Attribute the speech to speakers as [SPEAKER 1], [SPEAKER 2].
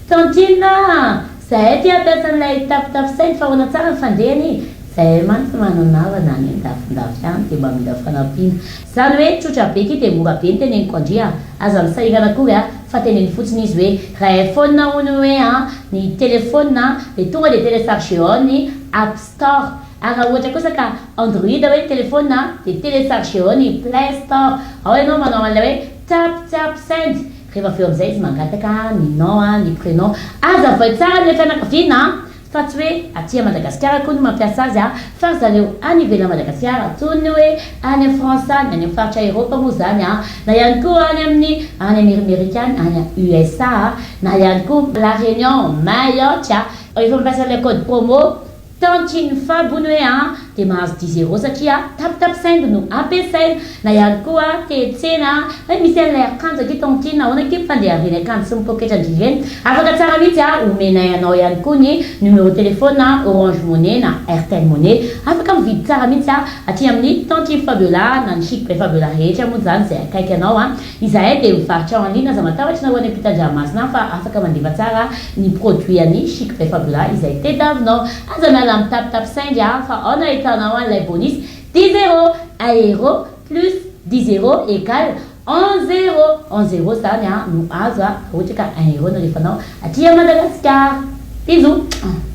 [SPEAKER 1] Tantina, zahay ty ampiasan'ilay tapitapy fa ahoana tsara ny fandehany. Zahay mantsy mananavana any andafindafy any dia mba mila fanampiana. Zany hoe tsotra be ky dia mora be ny teneniko andria. Aza misahirana akory fa teneny fotsiny izy hoe raha iPhone hono hoe ny telefona dia tonga dia téléchargé ao ny App Store. Raha ohatra kosa ka Android hoe telefona dia téléchargé ao ny Play Store. Ao ianao manao an'ilay hoe tap send. Rehefa aveo amin'izay izy mangataka ny nom ny prénom. Aza vai tsara ny fianakaviana fa tsy hoe aty Madagasikara koa no mampiasa azy fa zareo any ivelany Madagasikara toy ny hoe any France any amin'ny faritra Eropa moa zany na ihany koa any amin'ny Amerikany any USA na ihany koa La Réunion, Mayotte efa mampiasa le code promo Tantine Fabony hoe dia mahazo 10 € satria tap send no ampiasaina na ihany koa tsena hoe misy an'ilay akanjo aty Tantine ahoana ky fandehaveny akanjo sy mipoketra andrireny afaka tsara mihitsy omenay anao ihany koa ny numéro téléphone Orange Money na Airtel Money afaka mividy tsara mihitsy aty amin'ny Tantine Fabiola na ny Chic Be Fabiola rehetra moa zany izay akaiky anao izahay dia mivarotra ao an'iny aza matahotra na ho any ampitan-dranomasina fa afaka mandiva tsara ny produit any Chic Be Fabiola izay tediavinao aza miala amin'ny tap send fa ao na hitanao an'ilay bonus 10 €, 1 € plus 10 € égale 11 €. 11 € zany no azo ohatra ka 1 € no rehefanao aty Madagasikara. Bisous.